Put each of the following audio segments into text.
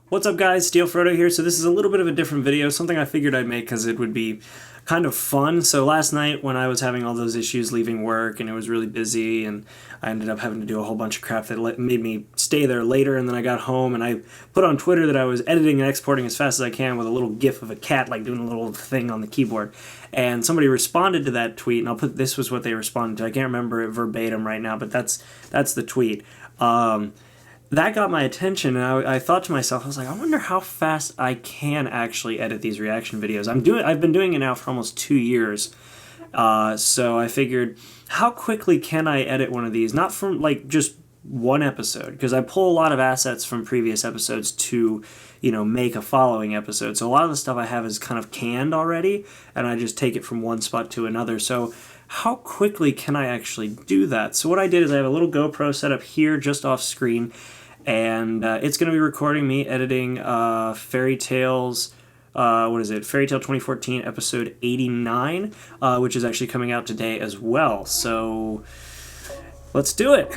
What's up guys, Steel Frodo here. So this is a little bit of a different video, something I figured I'd make because it would be kind of fun. So last night when I was having all those issues leaving work and it was really busy and I ended up having to do a whole bunch of crap that made me stay there later, and then I got home and I put on Twitter that I was editing and exporting as fast as I can with a little gif of a cat like doing a little thing on the keyboard. And somebody responded to that tweet, and this was what they responded to. I can't remember it verbatim right now, but that's the tweet. That got my attention, and I thought to myself, I was like, I wonder how fast I can actually edit these reaction videos. I've been doing it now for almost 2 years, so I figured, how quickly can I edit one of these? Not from like just one episode, because I pull a lot of assets from previous episodes to, make a following episode. So a lot of the stuff I have is kind of canned already, and I just take it from one spot to another. So how quickly can I actually do that? So what I did is I have a little GoPro set up here just off screen, and it's going to be recording me editing Fairy Tales, Fairy Tale 2014 episode 89, which is actually coming out today as well. So let's do it.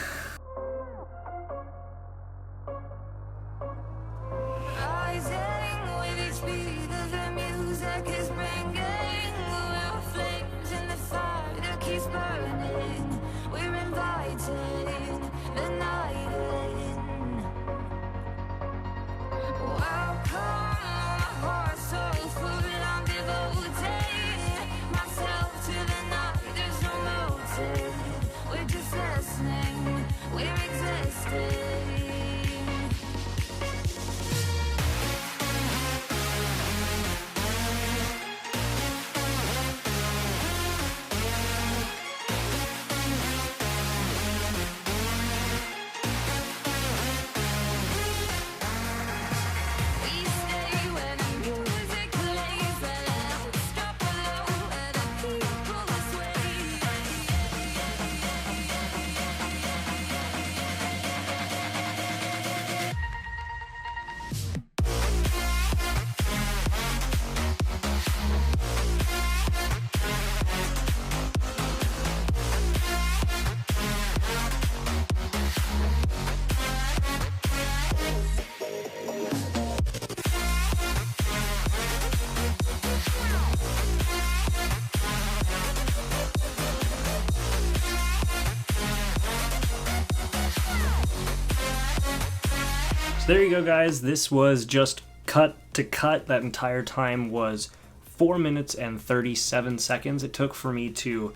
There you go, guys. This was just cut to cut. That entire time was 4 minutes and 37 seconds it took for me to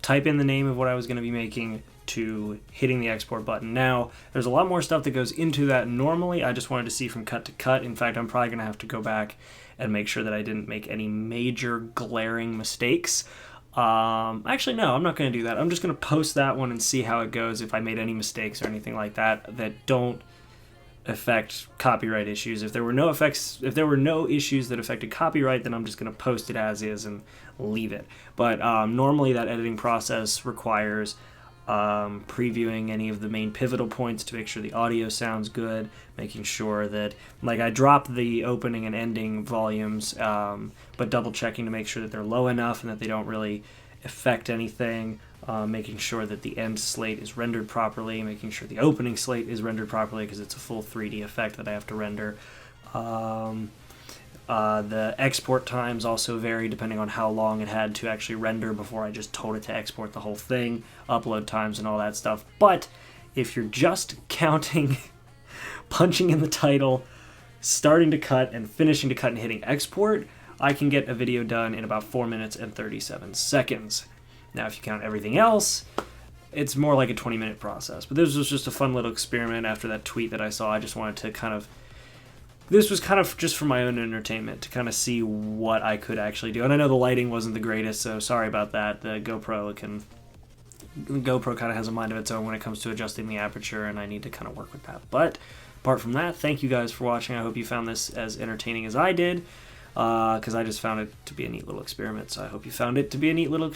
type in the name of what I was going to be making to hitting the export button. Now, there's a lot more stuff that goes into that normally. I just wanted to see from cut to cut. In fact, I'm probably going to have to go back and make sure that I didn't make any major glaring mistakes. Actually, no, I'm not going to do that. I'm just going to post that one and see how it goes, if I made any mistakes or anything like that don't affect copyright issues. If there were no issues that affected copyright, then I'm just going to post it as is and leave it. But normally that editing process requires previewing any of the main pivotal points to make sure the audio sounds good, making sure that, like, I drop the opening and ending volumes, but double checking to make sure that they're low enough and that they don't really affect anything. Making sure that the end slate is rendered properly, making sure the opening slate is rendered properly because it's a full 3D effect that I have to render. The export times also vary depending on how long it had to actually render before I just told it to export the whole thing, upload times and all that stuff. But if you're just counting punching in the title, starting to cut, and finishing to cut and hitting export, I can get a video done in about 4 minutes and 37 seconds. Now, if you count everything else, it's more like a 20-minute process. But this was just a fun little experiment after that tweet that I saw. I just wanted to this was kind of just for my own entertainment, to kind of see what I could actually do. And I know the lighting wasn't the greatest, so sorry about that. The GoPro kind of has a mind of its own when it comes to adjusting the aperture, and I need to kind of work with that. But apart from that, thank you guys for watching. I hope you found this as entertaining as I did, because I just found it to be a neat little experiment. So I hope you found it to be a neat little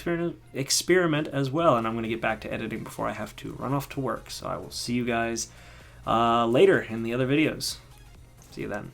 experiment as well. And I'm going to get back to editing before I have to run off to work. So I will see you guys later in the other videos. See you then.